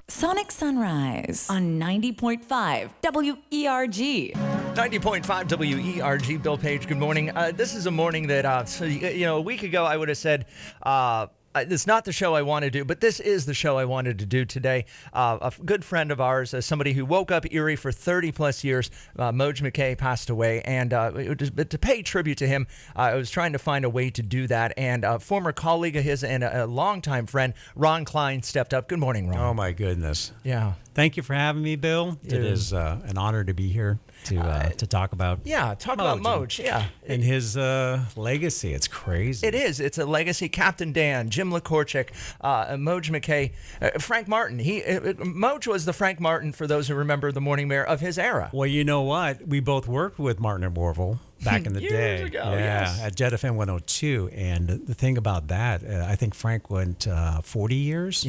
Sonic Sunrise on 90.5 WERG. 90.5 WERG, Bill Page, good morning. This is a morning that, a week ago I would have said, it's not the show I want to do, but this is the show I wanted to do today. A good friend of ours, somebody who woke up Erie for 30 plus years, Mojo McKay, passed away. And to pay tribute to him, I was trying to find a way to do that. And a former colleague of his and a longtime friend, Ron Kline, stepped up. Good morning, Ron. Oh, my goodness. Yeah. Thank you for having me, Bill. Dude. It is an honor to be here to talk about about Moj. Yeah. And his legacy. It's crazy. It is. It's a legacy. Captain Dan, Jim LaCorchik, Mojo McKay, Frank Martin. Moj was the Frank Martin, for those who remember, the morning mayor of his era. Well, you know what? We both worked with Martin and Warville back in the day. Years ago, yes. At Jet FM 102. And the thing about that, I think Frank went 40 years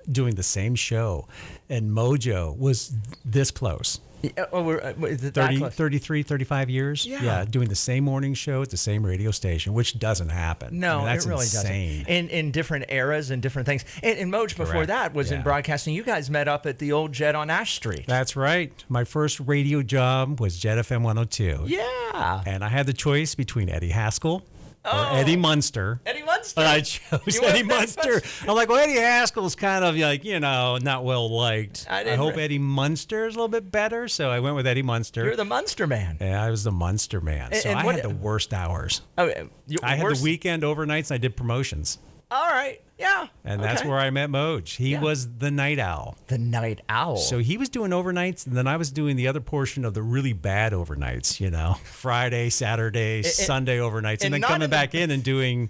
doing the same show. And Mojo was this close. Is it 33, 35 years? Yeah. Doing the same morning show at the same radio station, which doesn't happen. No, that's it really insane. doesn't. In different eras and different things. And Moj, before that, was in broadcasting. You guys met up at the old Jet on Ash Street. That's right. My first radio job was Jet FM 102. Yeah. And I had the choice between Eddie Haskell or Eddie Munster. Eddie Munster. And I chose Eddie Munster. I'm like, well, Eddie Haskell's kind of like, not well liked. I hope Eddie Munster is a little bit better, so I went with Eddie Munster. You're the Munster man. Yeah, I was the Munster man. So I had the worst hours. I had the weekend overnights and I did promotions. All right. Yeah. And that's where I met Moj. He was the night owl. The night owl. So he was doing overnights, and then I was doing the other portion of the really bad overnights, Friday, Saturday, Sunday overnights, and then coming back in and doing,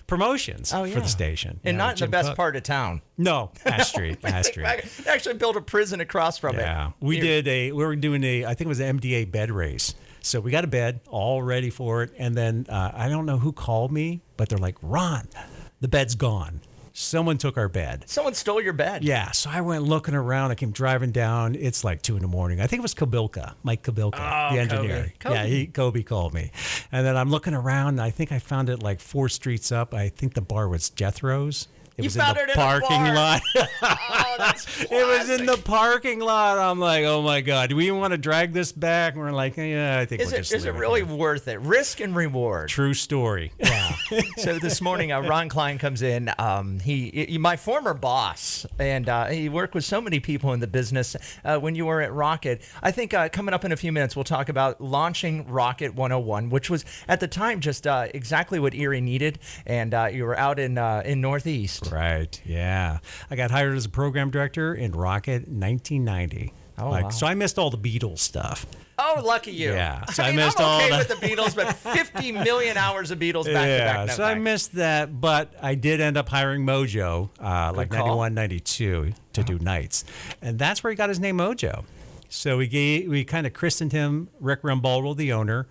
promotions for the station. And not in the best part of town. No, Ash Street. Ash Street. They actually built a prison across from it. Yeah. We were doing I think it was an MDA bed race. So we got a bed all ready for it. And then I don't know who called me, but they're like, Ron, the bed's gone. Someone took our bed. Someone stole your bed. Yeah. So I went looking around. I came driving down. It's like 2 a.m. I think it was Kabilka, Mike Kabilka, the engineer. Kobe called me. And then I'm looking around. And I think I found it like 4 streets up. I think the bar was Jethro's. It was in the parking lot. Oh, that's classic. It was in the parking lot. I'm like, oh my God, do we even want to drag this back? And we're like, yeah, I think we'll just Is it really worth it? Risk and reward. True story. Yeah. So this morning, Ron Kline comes in. He my former boss, and he worked with so many people in the business when you were at Rocket. I think coming up in a few minutes, we'll talk about launching Rocket 101, which was at the time just exactly what Erie needed. And you were out in Northeast. Right, yeah. I got hired as a program director in Rocket in 1990. Oh, wow. So I missed all the Beatles stuff. Oh, lucky you. Yeah. So I'm okay with the Beatles, but 50 million hours of Beatles back to back. So I missed that, but I did end up hiring Mojo, like 91, 92, to do nights. And that's where he got his name Mojo. So we kind of christened him Rick Rambaldo, the owner.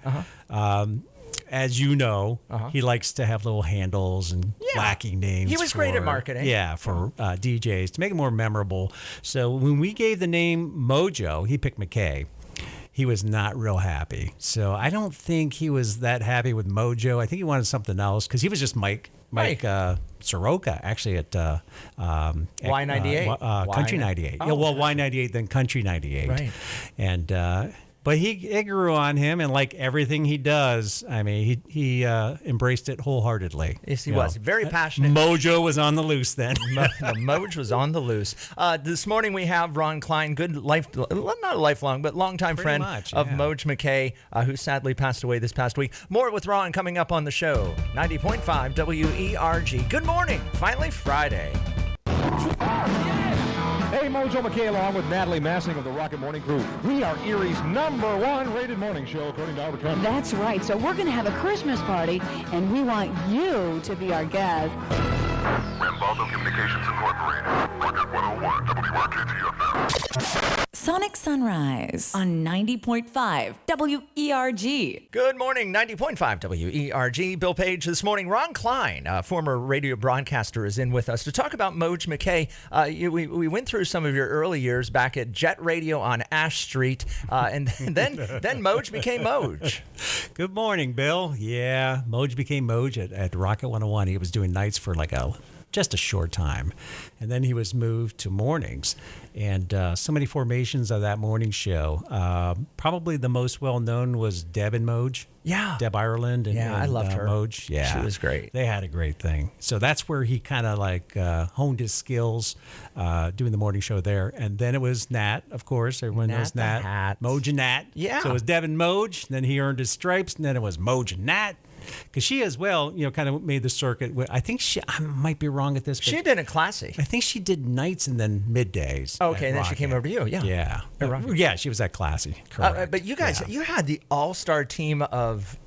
As you know, he likes to have little handles and wacky names. He was great at marketing. Yeah, for DJs, to make it more memorable. So when we gave the name Mojo, he picked McKay. He was not real happy. So I don't think he was that happy with Mojo. I think he wanted something else because he was just Mike Soroka, actually, at Y98. Country 98. Oh, Y98, then Country 98. Right. And but it grew on him, and like everything he does, I mean, he embraced it wholeheartely. Yes, he was. Very passionate. Mojo was on the loose then. Moj was on the loose. This morning we have Ron Kline, not a lifelong, but longtime friend of Mojo McKay, who sadly passed away this past week. More with Ron coming up on the show. 90.5 WERG. Good morning. Finally Friday. Hey, Mojo McKay along with Natalie Massing of the Rocket Morning Crew. We are Erie's #1 rated morning show, according to Albert Trump. That's right. So we're going to have a Christmas party, and we want you to be our guest. Rambaldo Communications Incorporated. Rocket 101, WRKT-FM. Sonic Sunrise on 90.5 WERG. Good morning, 90.5 WERG. Bill Page this morning. Ron Kline, former radio broadcaster, is in with us to talk about Mojo McKay. We went through some of your early years back at Jet Radio on Ash Street, and then Mojo became Mojo. Good morning, Bill. Yeah, Mojo became Mojo at Rocket 101. He was doing nights for like a just a short time. And then he was moved to mornings. And so many formations of that morning show. Probably the most well-known was Deb and Mojo. Yeah. Deb Ireland and, I loved her. Mojo. Yeah. She was great. They had a great thing. So that's where he kind of like honed his skills doing the morning show there. And then it was Nat, of course. Everyone knows the Nat. Hat. Mojo and Nat. Yeah. So it was Deb and Mojo. Then he earned his stripes. And then it was Mojo and Nat. Because she as well, kind of made the circuit. I think I might be wrong at this. But She did it classy. I think she did nights and then middays. Okay, and then she Rocket. came over to you. Yeah. Yeah. Yeah, she was at Classy. Correct. But you guys, you had the all-star team of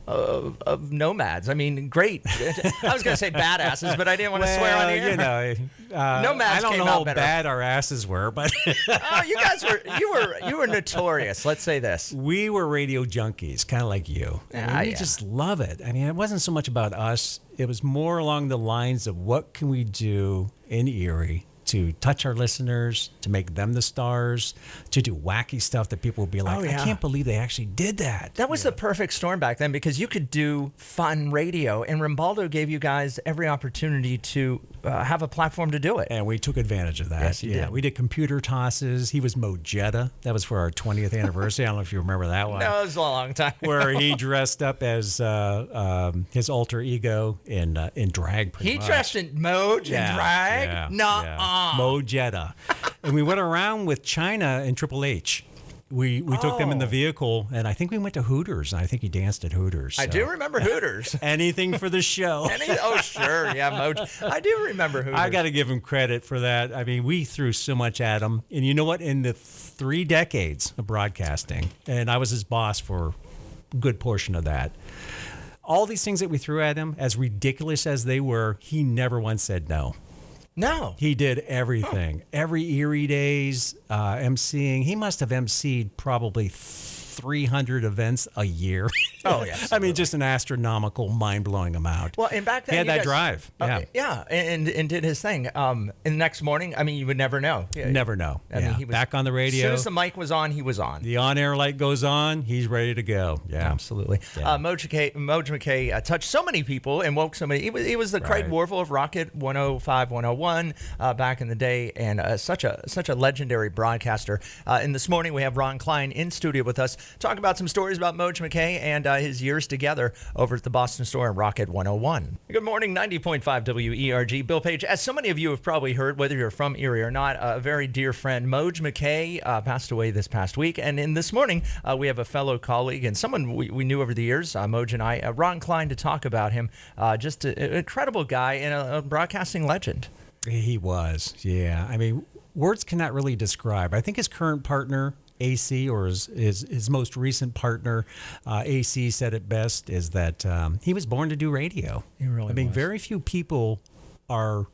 nomads. I mean, great. I was going to say badasses, but I didn't want to swear on the air. Nomads I don't came know out how better. bad our asses were, but Oh, you guys you were notorious. Let's say this. we were radio junkies, kind of like you. We just love it. I mean, it wasn't so much about us. It was more along the lines of what can we do in Erie to touch our listeners, to make them the stars, to do wacky stuff that people would be like, Oh, yeah. I can't believe they actually did that. That was the perfect storm back then because you could do fun radio, and Rimbaldo gave you guys every opportunity to have a platform to do it. And we took advantage of that. Yes, you did. We did computer tosses. He was Mojetta. That was for our 20th anniversary. I don't know if you remember that one. No, it was a long time. Where he dressed up as his alter ego in drag. Pretty He much. dressed in Mojo and drag? Yeah, Nuh-uh. Mojetta. And we went around with China and Triple H. We took them in the vehicle, and I think we went to Hooters, and I think he danced at Hooters. I so. do remember Hooters. Anything for the show. Oh, sure. Yeah, Mojo. I do remember Hooters. I got to give him credit for that. I mean, we threw so much at him. And you know what? In the 3 decades of broadcasting, and I was his boss for a good portion of that, all these things that we threw at him, as ridiculous as they were, he never once said no. No. He did everything. Every Erie Days, emceeing. He must have emceed probably 300 events a year. Oh, yes. I mean, just an astronomical, mind-blowing amount. Well, and back then he had you that guys- drive. Yeah. Yeah, and did his thing. And the next morning, I mean, you would never know. Yeah. Never know. I mean, Yeah. he was Back on the radio. As soon as the mic was on, he was on. The on-air light goes on, he's ready to go. Yeah. Absolutely. Yeah. Mojo McKay touched so many people and woke so many. He was the Craig Right. Warfel of Rocket 105, 101 back in the day, and such a legendary broadcaster. And this morning we have Ron Kline in studio with us, talk about some stories about Mojo McKay and his years together over at the Boston store in Rocket 101. Good morning, 90.5 WERG. Bill Page, as so many of you have probably heard, whether you're from Erie or not, a very dear friend, Mojo McKay, passed away this past week. And in this morning, we have a fellow colleague and someone we knew over the years, Mojo and I, Ron Kline, to talk about him. Just an incredible guy and a broadcasting legend. He was, yeah. I mean, words cannot really describe. I think his current partner, AC, or his most recent partner, AC, said it best, is that he was born to do radio. He really I mean, was. very few people are...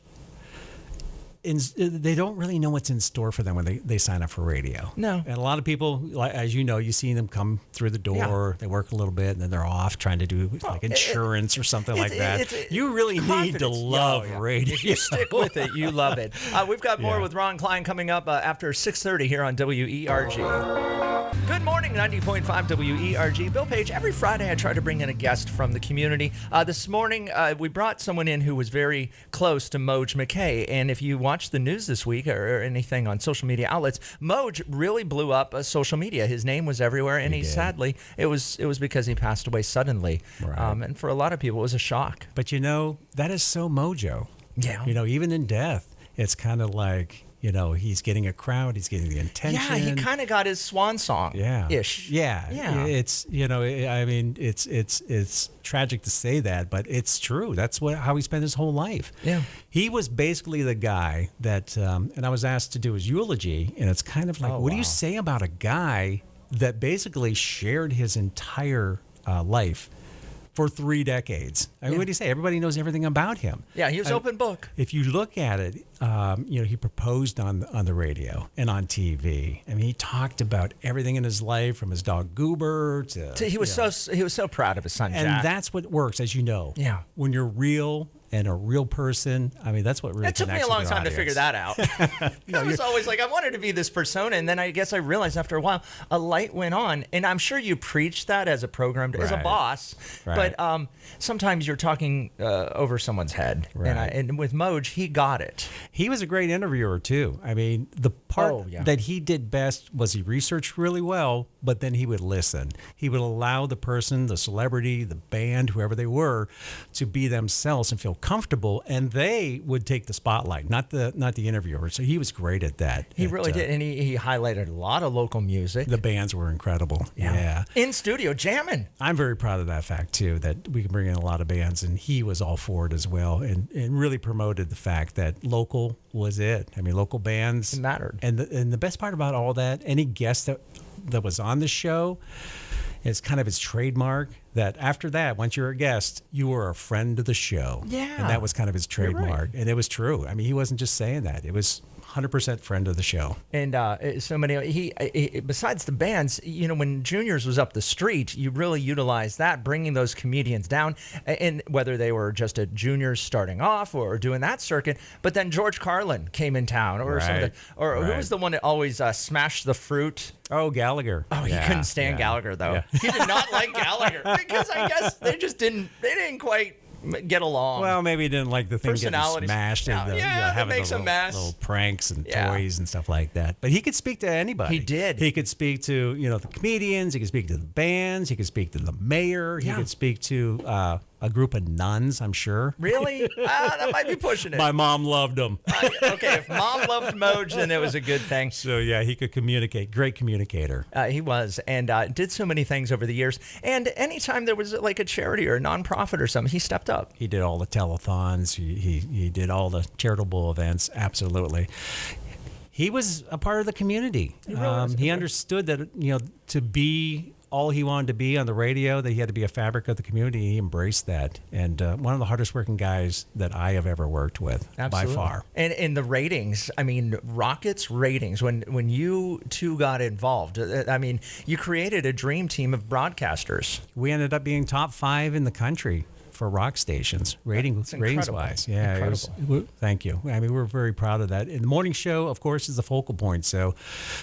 they don't really know what's in store for them when they sign up for radio. No. And a lot of people, like, as you know, you see them come through the door, they work a little bit, and then they're off trying to do like insurance or something like that. You really need to confidence. love Yeah. radio. If you stick with it, you love it. We've got more with Ron Kline coming up after 6:30 here on WERG. Good morning, 90.5 WERG. Bill Page, every Friday I try to bring in a guest from the community. This morning, we brought someone in who was very close to Mojo McKay. And if you watch the news this week or anything on social media outlets, Mojo really blew up social media. His name was everywhere, and he sadly, it was because he passed away suddenly. Right. And for a lot of people, it was a shock. But you know, that is so Mojo. Yeah. You know, even in death, it's kind of like, you know, he's getting a crowd, he's getting the attention. Yeah, he kind of got his swan song. Yeah. Ish. Yeah. Yeah. It's, you know, I mean, it's tragic to say that, but it's true. That's how he spent his whole life. Yeah. He was basically the guy that, and I was asked to do his eulogy, and it's kind of like, what do you say about a guy that basically shared his entire life for 3 decades? I mean, what do you say? Everybody knows everything about him. Yeah, he was open book. If you look at it, you know, he proposed on the radio and on TV. I mean, he talked about everything in his life, from his dog Goober to He was so proud of his son, and Jack. that's what works, as you know. Yeah. When you're real and a real person. I mean, that's what really It took me a connects long with your time to figure that out. I was always like, I wanted to be this persona, and then I guess I realized after a while, a light went on, and I'm sure you preached that as a program, as a Right. boss, Right. but sometimes you're talking over someone's head, and with Moj, he got it. He was a great interviewer too. I mean, the part that he did best was he researched really well, but then he would listen. He would allow the person, the celebrity, the band, whoever they were, to be themselves and feel comfortable, and they would take the spotlight, not the interviewer. So he was great at that. He really did, and he highlighted a lot of local music. The bands were incredible. Yeah. In studio jamming. I'm very proud of that fact too, that we can bring in a lot of bands, and he was all for it as well, and really promoted the fact that local was it. I mean, local bands mattered. And the best part about all that, any guest that was on the show, it's kind of his trademark that after that, once you're a guest, you were a friend of the show. Yeah. And that was kind of his trademark. Right. And it was true. I mean, he wasn't just saying that. It was 100% friend of the show. And so many, he besides the bands, you know, when Juniors was up the street, you really utilized that, bringing those comedians down, and whether they were just a Juniors starting off or doing that circuit. But then George Carlin came in town, or something, or who was the one that always smashed the fruit? Oh, Gallagher. Oh, he couldn't stand Gallagher though. Yeah. He did not like Gallagher because I guess they didn't quite get along. Well, maybe he didn't like the thing getting Personalities. smashed Yeah, and that having makes the a mess. little pranks and Yeah. toys and stuff like that. But he could speak to anybody. He did. He could speak to, the comedians. He could speak to the bands. He could speak to the mayor. He could speak to a group of nuns, I'm sure. Really? That might be pushing it. My mom loved him. Okay, if Mom loved Moj, then it was a good thing. So, yeah, he could communicate. Great communicator. He was, and did so many things over the years. And anytime there was like a charity or a nonprofit or something, he stepped up. He did all the telethons. He did all the charitable events. Absolutely. He was a part of the community. He understood that, to be all he wanted to be on the radio, that he had to be a fabric of the community. He embraced that. And one of the hardest working guys that I have ever worked with, Absolutely. by far. And in the ratings, I mean, Rocket's ratings, when you two got involved, I mean, you created a dream team of broadcasters. We ended up being top 5 in the country for rock stations, ratings wise. Yeah, incredible. Thank you. I mean, we're very proud of that. And the morning show, of course, is the focal point. So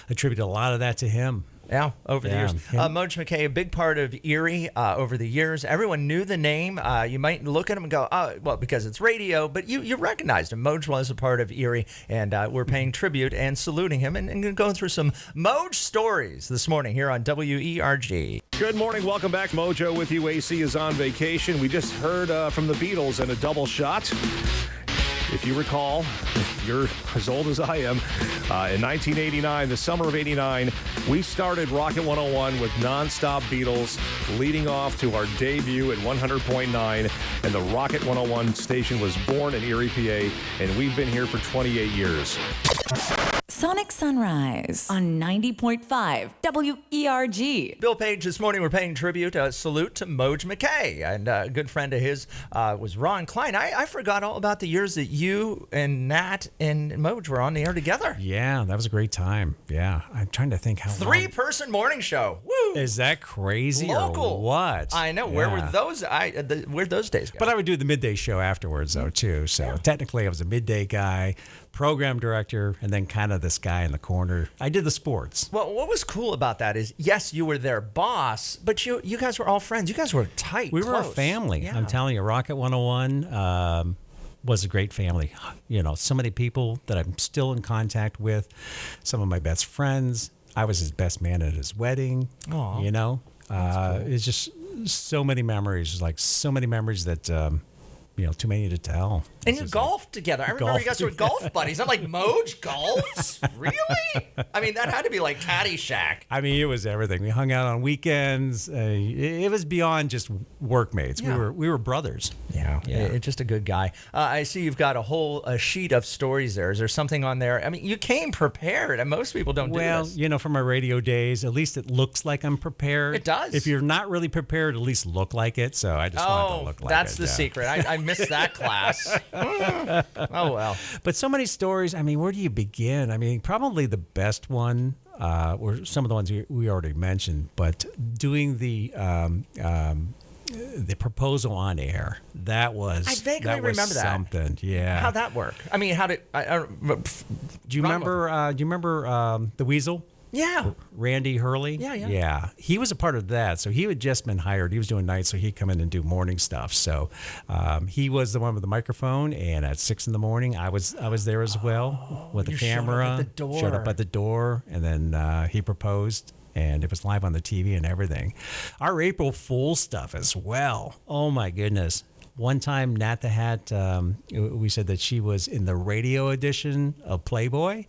I attribute a lot of that to him. Yeah, over the years. Mojo McKay, a big part of Erie over the years. Everyone knew the name. You might look at him and go, oh, well, because it's radio, but you recognized him. Moj was a part of Erie, and we're paying tribute and saluting him and going through some Moj stories this morning here on WERG. Good morning. Welcome back. Mojo with you. AC is on vacation. We just heard from the Beatles in a double shot. If you recall, if you're as old as I am, in 1989, the summer of 89, we started Rocket 101 with nonstop Beatles, leading off to our debut at 100.9, and the Rocket 101 station was born in Erie, PA, and we've been here for 28 years. Sonic Sunrise on 90.5 WERG. Bill Page, this morning we're paying tribute, a salute to Mojo McKay, and a good friend of his was Ron Kline. I forgot all about the years that you and Nat and Moj were on the air together. Yeah, that was a great time. Yeah, I'm trying to think how long. 3-person morning show. Woo! Is that crazy Local. or what? I know. Where were those? Where'd those days go? But I would do the midday show afterwards, though, too. So technically, I was a midday guy, program director, and then kind of this guy in the corner. I did the sports. Well, what was cool about that is, yes, you were their boss, but you guys were all friends. You guys were tight. We were a close. family. Yeah. I'm telling you, Rocket 101 was a great family. So many people that I'm still in contact with. Some of my best friends. I was his best man at his wedding. Aw. Cool. It's just so many memories. Like so many memories that too many to tell. And you golfed together. I remember you guys were golf buddies. I'm like, Moj golfs? Really? I mean, that had to be like Caddyshack. I mean, it was everything. We hung out on weekends. It was beyond just workmates. Yeah. We were brothers. Yeah. Just a good guy. I see you've got a whole sheet of stories there. Is there something on there? I mean, you came prepared, and most people don't do this. Well, from my radio days, at least it looks like I'm prepared. It does. If you're not really prepared, at least look like it. So I just wanted to look like it. That's the secret. I missed that class. Oh, well. But so many stories. I mean, where do you begin? I mean, probably the best one were some of the ones we already mentioned, but doing the the proposal on air. That was I vaguely remember that. Something. Yeah. How'd that work? I mean, how did Do you remember? The Weasel? Yeah. Randy Hurley? Yeah. He was a part of that. So he had just been hired. He was doing nights, so he'd come in and do morning stuff. So he was the one with the microphone, and at 6 in the morning, I was there as well with the camera. Showed up at the door, and then he proposed, and it was live on the TV and everything. Our April Fool's stuff as well. Oh, my goodness. One time, Nat the Hat, we said that she was in the radio edition of Playboy.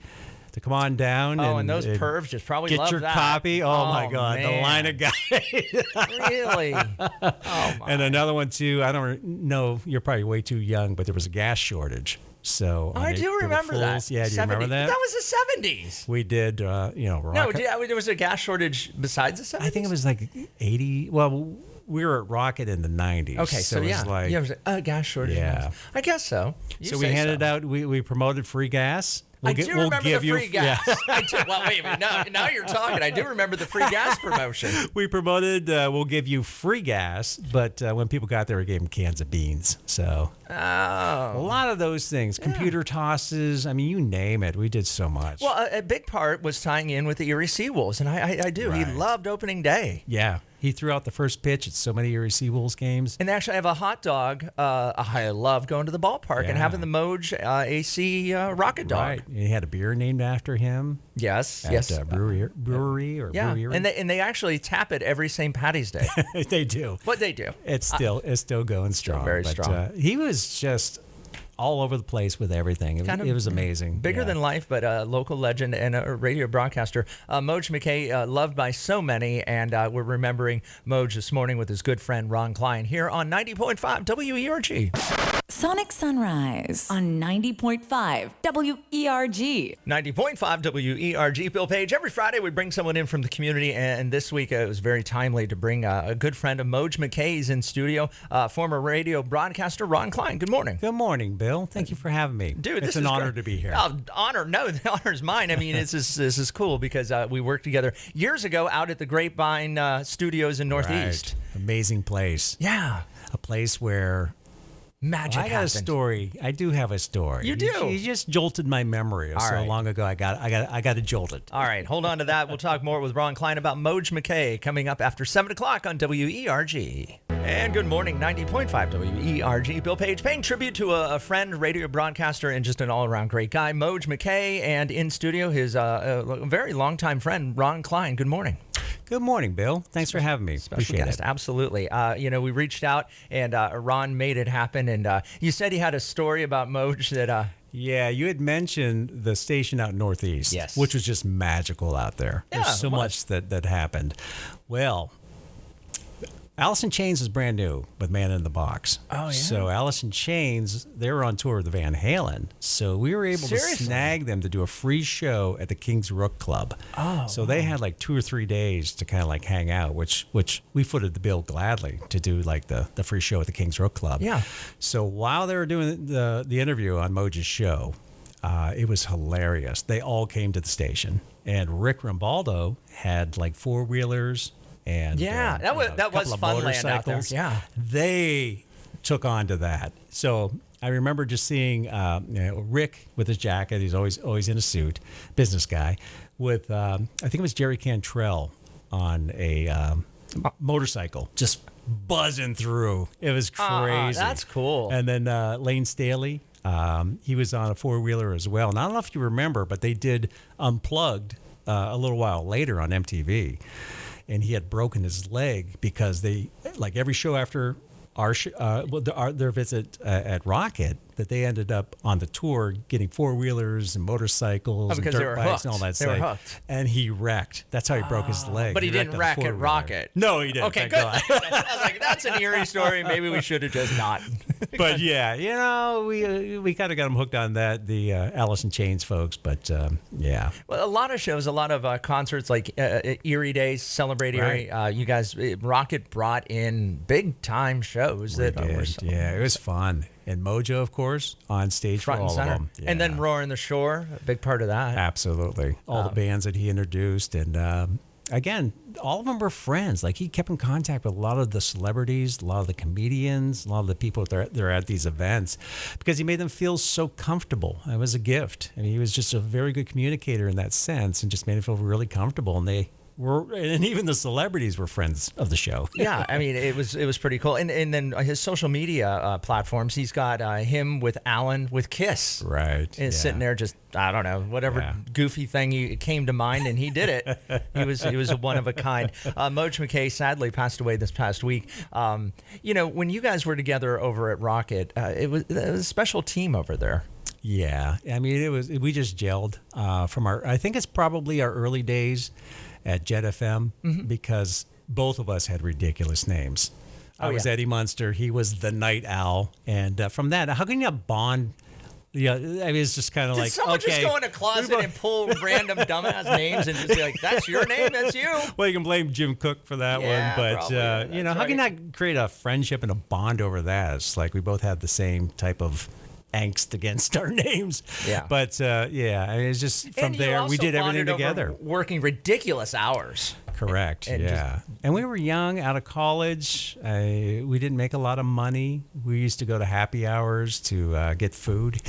To come on down. And those pervs just probably love that. Get your copy. Oh, my God. Man. The line of guys. Really? Oh, my. And another one, too. I don't know. You're probably way too young, but there was a gas shortage. So I do remember that. Yeah, do you remember that? That was the 70s. We did, rock. No, there was a gas shortage besides the 70s? I think it was like 80. Well, we were at Rocket in the 90s. Okay, so it yeah. was like, it was a gas shortage. Yeah. I guess so. So we handed out, we promoted free gas. I do remember the free gas. Yeah. I do. Well, wait a minute. Now you're talking. I do remember the free gas promotion. We promoted, we'll give you free gas, but when people got there, we gave them cans of beans. So a lot of those things, computer tosses, I mean, you name it. We did so much. Well, a big part was tying in with the Erie Seawolves, and I do. Right. He loved opening day. Yeah. He threw out the first pitch at so many Erie Seawolves games. And actually, I have a hot dog. I love going to the ballpark and having the Moj AC Rocket Dog. Right. And he had a beer named after him. Yes. At brewery or brewery. And they actually tap it every St. Patty's Day. They do. What they do. It's still going strong. Very strong. He was just all over the place with everything. It was amazing. Bigger than life, but a local legend and a radio broadcaster. Mojo McKay, loved by so many, and we're remembering Mojo this morning with his good friend Ron Kline here on 90.5 WERG. Sonic Sunrise on 90.5 WERG. 90.5 WERG. Bill Page. Every Friday we bring someone in from the community, and this week it was very timely to bring a good friend of Mojo McKay's in studio, former radio broadcaster Ron Kline. Good morning. Good morning, Bill. Thank you for having me. Dude, it's an honor to be here. Honor? No, the honor is mine. I mean, this is cool because we worked together years ago out at the Grapevine Studios in Northeast. Right. Amazing place. Yeah. A place where magic I got happened. a story. I do have a story. You do? You just jolted my memory of so long ago. I got it jolted. All right, hold on to that. We'll talk more with Ron Kline about Mojo McKay coming up after 7 o'clock on WERG. And good morning, 90.5 WERG. Bill Page paying tribute to a friend, radio broadcaster, and just an all-around great guy, Mojo McKay, and in studio his a very long-time friend, Ron Kline. Good morning. Good morning, Bill. Thanks for having me. Special guest, absolutely. We reached out, and Ron made it happen. And you said he had a story about Moj that. Yeah, you had mentioned the station out Northeast, yes, which was just magical out there. Yeah, there's so much that happened. Well, Alice in Chains is brand new with Man in the Box. Oh, yeah. So Alice in Chains, they were on tour with the Van Halen. So we were able to snag them to do a free show at the King's Rook Club. Oh. So they had like 2 or 3 days to kind of like hang out, which we footed the bill gladly to do like the free show at the King's Rook Club. Yeah. So while they were doing the interview on Mojo's show, it was hilarious. They all came to the station, and Rick Rambaldo had like 4-wheelers. And that was fun land out there. Yeah, they took on to that. So I remember just seeing Rick with his jacket. He's always in a suit, business guy. With I think it was Jerry Cantrell on a motorcycle, just buzzing through. It was crazy. That's cool. And then Lane Staley, he was on a 4-wheeler as well. And I don't know if you remember, but they did Unplugged a little while later on MTV. And he had broken his leg because they, like every show after their visit at Rocket, that they ended up on the tour getting 4-wheelers and motorcycles and dirt bikes and all that stuff. They were hooked. And he wrecked. That's how he broke his leg. But he didn't wreck at Rocket. No, he didn't. Okay, good. I was like, that's an eerie story. Maybe we should have just not. But yeah, we kind of got him hooked on that, the Alice in Chains folks. But yeah. Well, a lot of shows, a lot of concerts like Erie Days, Celebrate Erie. Right. You guys, Rocket brought in big time shows that were yeah, it was fun. And Mojo, of course, on stage front for all and center. of them. Yeah. And then Roaring the Shore, a big part of that. Absolutely. All the bands that he introduced. And again, all of them were friends. Like he kept in contact with a lot of the celebrities, a lot of the comedians, a lot of the people that are at these events, because he made them feel so comfortable. It was a gift. I mean, he was just a very good communicator in that sense, and just made them feel really comfortable. And and even the celebrities were friends of the show. Yeah, I mean, it was pretty cool. And then his social media platforms, he's got him with Alan with Kiss. Right. And sitting there just, I don't know, whatever goofy thing came to mind, and he did it. He was a one of a kind. Mojo McKay sadly passed away this past week. When you guys were together over at Rocket, it was a special team over there. Yeah, I mean, we just gelled from I think it's probably our early days at Jet FM, because both of us had ridiculous names. I was Eddie Munster. He was the Night Owl. And from that, how can you bond? Yeah, I mean, it's just kind of like, someone just go in a closet and pull random dumbass names and just be like, that's your name, that's you? Well, you can blame Jim Cook for that one. But, probably, how can you not create a friendship and a bond over that? It's like we both had the same type of angst against our names. Yeah. But, I mean, it's just from there, we did everything together. Working ridiculous hours. Correct. And we were young, out of college. We didn't make a lot of money. We used to go to happy hours to get food.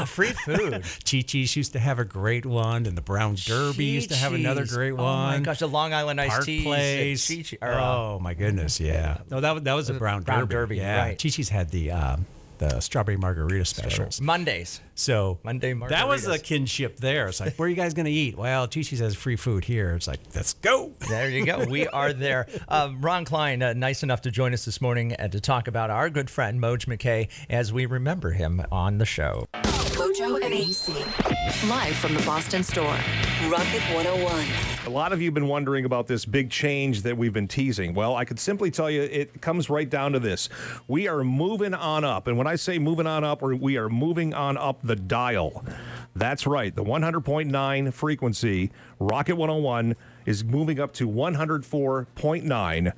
Free food. Chi-Chi's used to have a great one, and the Brown Derby used to have another great one. Oh my gosh, the Long Island iced Park teas. Place. Oh my goodness, yeah. No, that was the Brown Derby. Yeah. Right. Chi-Chi's had the strawberry margarita specials. Mondays. So Monday margaritas. That was a kinship there. It's like, where are you guys going to eat? Well, Chi-Chi's has free food here. It's like, let's go. There you go. We are there. Ron Kline, nice enough to join us this morning and to talk about our good friend, Mojo McKay, as we remember him on the show. Mojo and AC. Live from the Boston store. Rocket 101. A lot of you have been wondering about this big change that we've been teasing. Well, I could simply tell you it comes right down to this. We are moving on up. And when I say moving on up, we are moving on up the dial. That's right. The 100.9 frequency, Rocket 101, is moving up to 104.9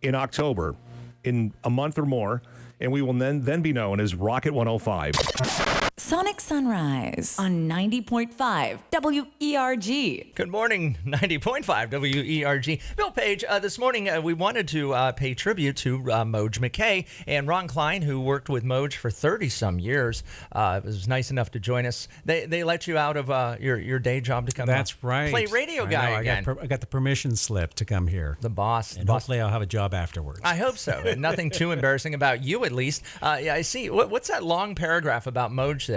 in October, in a month or more. And we will then be known as Rocket 105. Sonic Sunrise on 90.5 WERG. Good morning, 90.5 WERG. Bill Page, this morning we wanted to pay tribute to Mojo McKay and Ron Kline, who worked with Mojo for 30-some years. Was nice enough to join us. They let you out of your day job to come That's right. play radio guy again. I got the permission slip to come here. The boss. And hopefully I'll have a job afterwards. I hope so. And nothing too embarrassing about you, at least. I see. What's that long paragraph about Mojo there?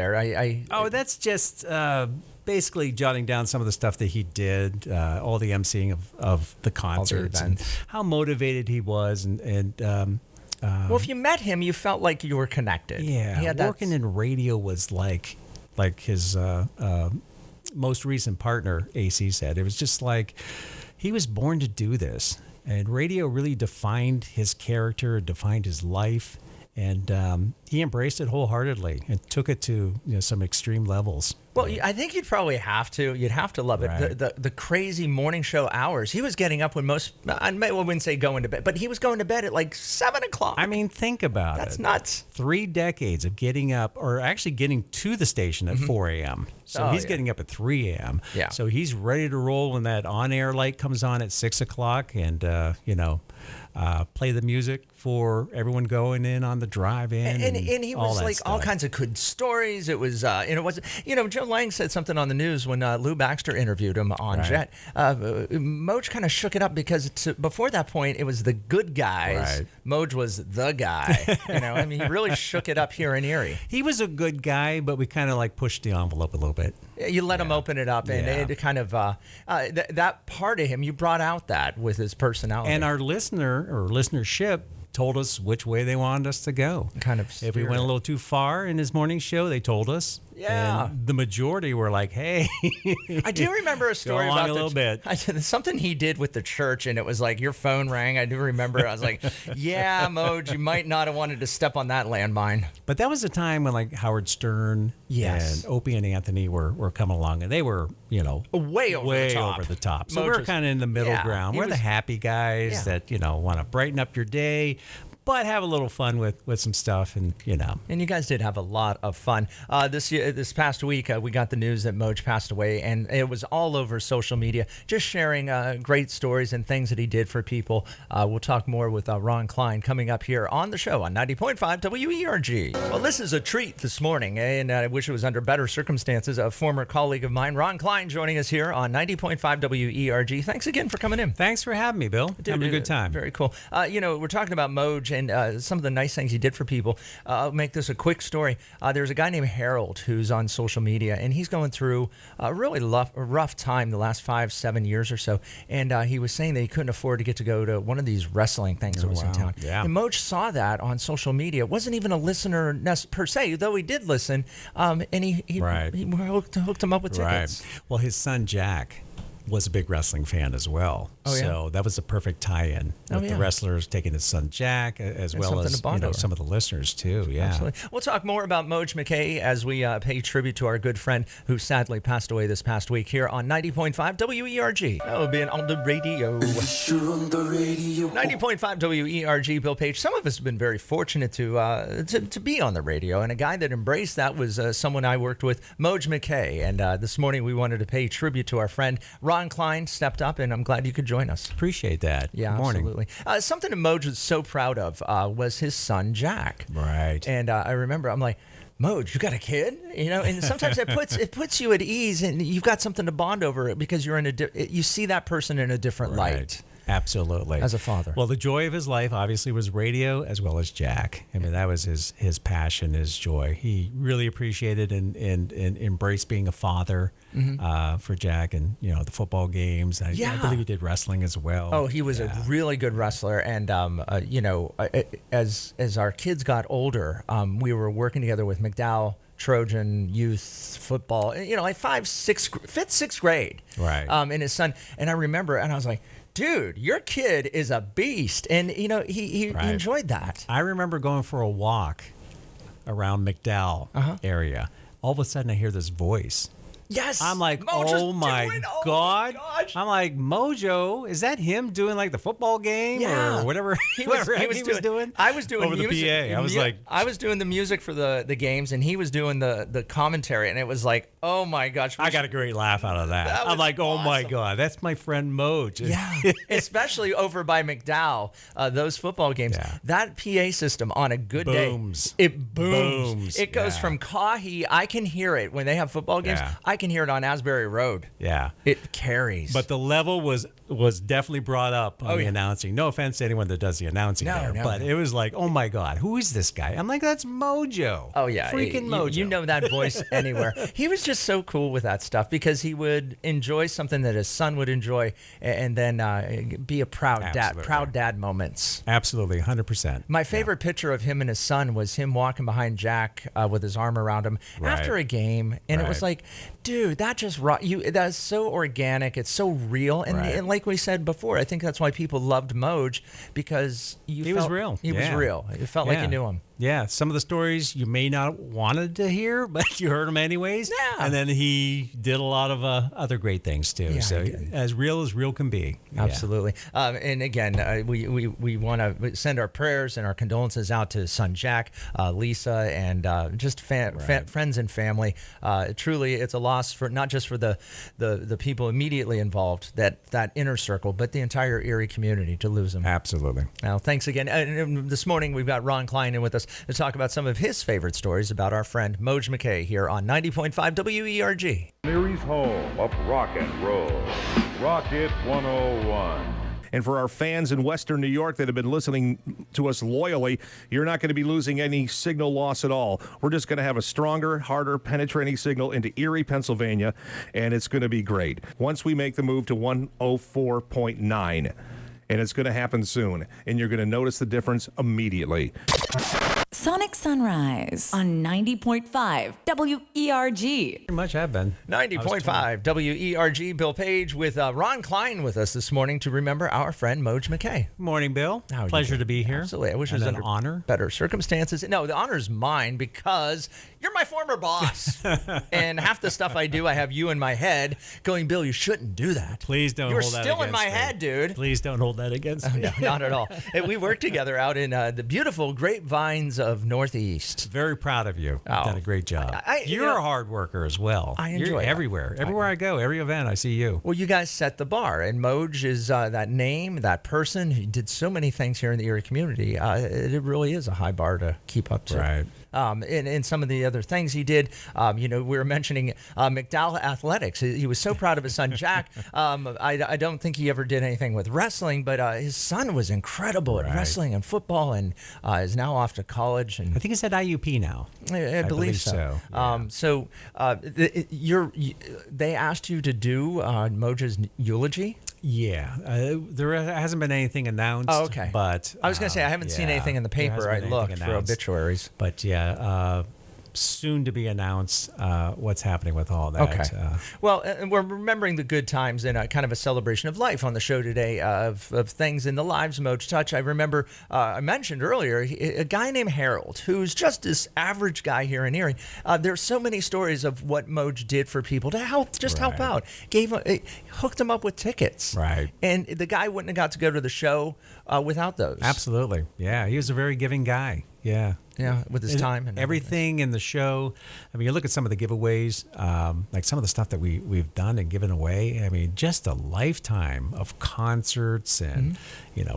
That's just basically jotting down some of the stuff that he did, all the emceeing of the concerts, and how motivated he was, and well, if you met him, you felt like you were connected. Yeah, working in radio was like his most recent partner, AC, said. It was just like he was born to do this, and radio really defined his character, defined his life. And he embraced it wholeheartedly and took it to some extreme levels. Well, I think you'd probably have to. You'd have to love it. Right. The crazy morning show hours. He was getting up when most, I wouldn't say going to bed, but he was going to bed at like 7 o'clock. I mean, think about it. That's nuts. 3 decades of getting up, or actually getting to the station at 4 a.m. So he's getting up at 3 a.m. Yeah. So he's ready to roll when that on-air light comes on at 6 o'clock and, play the music for everyone going in on the drive-in. And he was like all stuff. kinds of good stories. It was, it was, Joe Lang said something on the news when Lou Baxter interviewed him on Jet. Mojo kind of shook it up because before that point, it was the good guys. Right. Mojo was the guy. He really shook it up here in Erie. He was a good guy, but we kind of like pushed the envelope a little bit. You let him open it up, and it kind of, that part of him, you brought out that with his personality. And our listenership told us which way they wanted us to go. Kind of if we went a little too far in his morning show, they told us. Yeah. And the majority were like, hey. I do remember a story go along about a little bit. Something he did with the church, and it was like your phone rang. I do remember. I was like, yeah, Mojo, you might not have wanted to step on that landmine. But that was a time when like Howard Stern and Opie and Anthony were coming along, and they were, way over the top. So we were kind of in the middle ground. We're the happy guys that, want to brighten up your day. but have a little fun with some stuff, and And you guys did have a lot of fun. This past week, we got the news that Moj passed away, and it was all over social media, just sharing great stories and things that he did for people. We'll talk more with Ron Kline coming up here on the show on 90.5 WERG. Well, this is a treat this morning, and I wish it was under better circumstances. A former colleague of mine, Ron Kline, joining us here on 90.5 WERG. Thanks again for coming in. Thanks for having me, Bill. Having a good time. Very cool. We're talking about Moj and some of the nice things he did for people. I'll make this a quick story. There's a guy named Harold who's on social media, and he's going through a really rough time the last 5-7 years or so. And he was saying that he couldn't afford to go to one of these wrestling things that was in town. Yeah. And Moj saw that on social media. Wasn't even a listener per se, though he did listen. And he hooked him up with tickets. Right. Well, his son Jack was a big wrestling fan as well. Oh, yeah? So that was a perfect tie-in with the wrestlers taking his son Jack, as well as some of the listeners too. Yeah, absolutely. We'll talk more about Mojo McKay as we pay tribute to our good friend who sadly passed away this past week here on 90.5 WERG. Oh, being on the radio. You're on the radio. 90.5 WERG, Bill Page. Some of us have been very fortunate to be on the radio, and a guy that embraced that was someone I worked with, Mojo McKay. And this morning we wanted to pay tribute to our friend Ron Kline. Stepped up, and I'm glad you could join us. Appreciate that. Yeah, Good morning. absolutely. Something that Moj was so proud of was his son Jack. Right. And I remember I'm like, Moj, you got a kid? And sometimes it puts you at ease, and you've got something to bond over because you're you see that person in a different light. Absolutely. As a father. Well, the joy of his life obviously was radio as well as Jack. I mean, that was his passion, his joy. He really appreciated and embraced being a father for Jack, and the football games. I believe he did wrestling as well. Oh, he was a really good wrestler, and as our kids got older, we were working together with McDowell Trojan youth football, like 5th, 6th grade. Right. And his son, and I remember, and I was like, dude, your kid is a beast. And, he enjoyed that. I remember going for a walk around McDowell area. All of a sudden I hear this voice. Yes. I'm like, oh my God. I'm like, Mojo, is that him doing like the football game or whatever he was doing? I was doing over music. The PA. I was doing the music for the games, and he was doing the commentary, and it was like, oh my gosh. I got a great laugh out of that. I'm like, oh my God, that's my friend Moj. Yeah. Especially over by McDowell, those football games. Yeah. That PA system on a good day. It booms. It goes from Kahi. I can hear it when they have football games. Yeah. I can hear it on Asbury Road. Yeah. It carries. But the level was definitely brought up on the announcing. No offense to anyone that does the announcing but it was like, oh my God, who is this guy? I'm like, that's Mojo. Oh yeah. Freaking Mojo. You know that voice anywhere. He was just so cool with that stuff because he would enjoy something that his son would enjoy, and then be a proud dad moments. Absolutely, 100%. My favorite picture of him and his son was him walking behind Jack with his arm around him after a game, and it was like, dude, that just that's so organic. It's so real, and like we said before, I think that's why people loved Moj, because he was real. He was real. It felt like you knew him. Yeah, some of the stories you may not wanted to hear, but you heard them anyways. Yeah. And then he did a lot of other great things too. Yeah, so as real can be. Absolutely. And again, we want to send our prayers and our condolences out to son Jack, Lisa, and just friends and family. Truly, it's a loss for not just for the people immediately involved, that inner circle, but the entire Erie community to lose them. Absolutely. Now, thanks again. This morning we've got Ron Kline in with us to talk about some of his favorite stories about our friend Mojo McKay here on 90.5 WERG. Erie's home of rock and roll. Rocket 101. And for our fans in Western New York that have been listening to us loyally, you're not going to be losing any signal loss at all. We're just going to have a stronger, harder, penetrating signal into Erie, Pennsylvania, and it's going to be great. Once we make the move to 104.9, and it's going to happen soon, and you're going to notice the difference immediately. Sonic Sunrise on 90.5 WERG. Pretty much have been. 90.5 WERG. Bill Page with Ron Kline with us this morning to remember our friend Mojo McKay. Morning, Bill. How are you Pleasure doing? to be here. Absolutely. I wish it was an under honor. better circumstances. No, the honor is mine because you're my former boss. And half the stuff I do, I have you in my head going, Bill, you shouldn't do that. Please don't You're hold that still in against my me. head, dude. Please don't hold that against me. No, not at all. And we worked together out in the beautiful grapevines of Northeast. Very proud of you. You've done a great job. You're a hard worker as well. I enjoy You're it. Everywhere. Everywhere I go, every event, I see you. Well, you guys set the bar, and Moj is that name, that person who did so many things here in the Erie community. It really is a high bar to keep up to. Right. And some of the other things he did, we were mentioning McDowell Athletics. He was so proud of his son, Jack. I don't think he ever did anything with wrestling, but his son was incredible at wrestling and football and is now off to college. And I think it's at IUP now. I believe so. Yeah. They asked you to do Mojo's eulogy? Yeah, there hasn't been anything announced. Oh, okay. But I was going to say, I haven't seen anything in the there paper. hasn't I been looked anything for announced. obituaries. But yeah, soon to be announced what's happening with all that. Okay. Well, and we're remembering the good times and kind of a celebration of life on the show today of things in the lives Moj touch. I remember I mentioned earlier a guy named Harold, who's just this average guy here in Erie. There's so many stories of what Moj did for people to help out. Hooked him up with tickets. Right. And the guy wouldn't have got to go to the show without those. Absolutely. Yeah, he was a very giving guy. Yeah. Yeah, with his time and everything in the show. I mean, you look at some of the giveaways, like some of the stuff that we've done and given away. I mean, just a lifetime of concerts and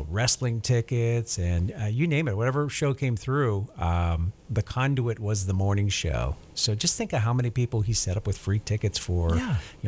wrestling tickets and you name it. Whatever show came through, the conduit was the morning show. So just think of how many people he set up with free tickets for,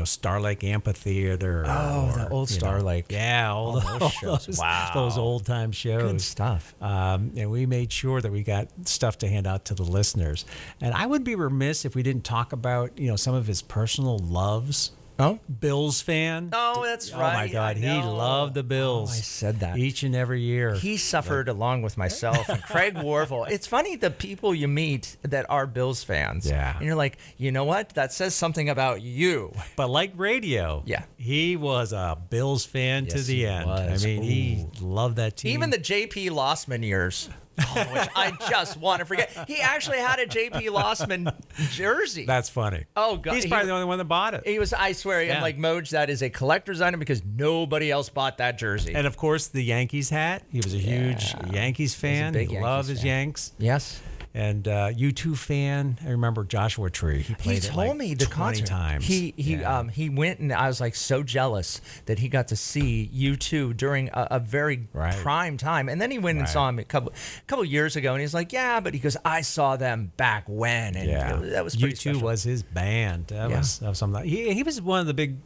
Star Lake Amphitheater. The old Star Lake. Yeah, all those shows. Wow, those old time shows. Good stuff. And we made sure that we got stuff to hand out to the listeners. And I would be remiss if we didn't talk about, some of his personal loves. Oh, Bills fan. Oh, that's right. Oh my God, he loved the Bills. I said that each and every year. He suffered along with myself and Craig Warville. It's funny the people you meet that are Bills fans. Yeah, and you're like, you know what? That says something about you. But like radio, he was a Bills fan to the end. Was. I mean, he loved that team. Even the J.P. Lossman years. Which I just want to forget. He actually had a J.P. Lossman jersey. That's funny. Oh, God. He's probably the only one that bought it. He was, I swear, I'm like, Moj, that is a collector's item because nobody else bought that jersey. And, of course, the Yankees hat. He was a huge Yankees fan. He loved his Yanks. Yes. And U2 fan. I remember Joshua Tree. He played he told me the 20 concert times. He went and I was like so jealous that he got to see U2 during a very prime time. And then he went and saw him a couple years ago and he's like, yeah, but he goes, I saw them back when. And that was pretty U2 special. was his band. That was something. He was one of the big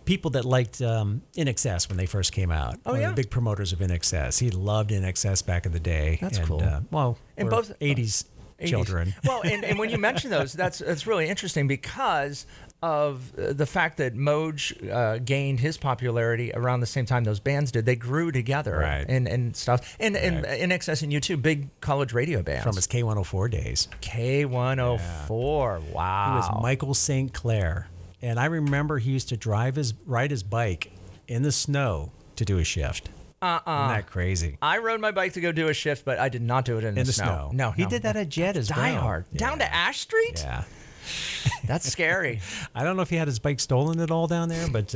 people that liked InXS when they first came out. Oh, one of the big promoters of InXS. He loved InXS back in the day. That's cool. And both 80s children. Well, and when you mention those, that's really interesting because of the fact that Moj gained his popularity around the same time those bands did. They grew together and stuff. And InXS and U2, big college radio bands. From his K104 days. K104, wow. He was Michael St. Clair. And I remember he used to ride his bike in the snow to do a shift. Isn't that crazy? I rode my bike to go do a shift, but I did not do it in the snow. No, he did that at Jet as well. Die Hard. Down to Ash Street? Yeah. That's scary. I don't know if he had his bike stolen at all down there, but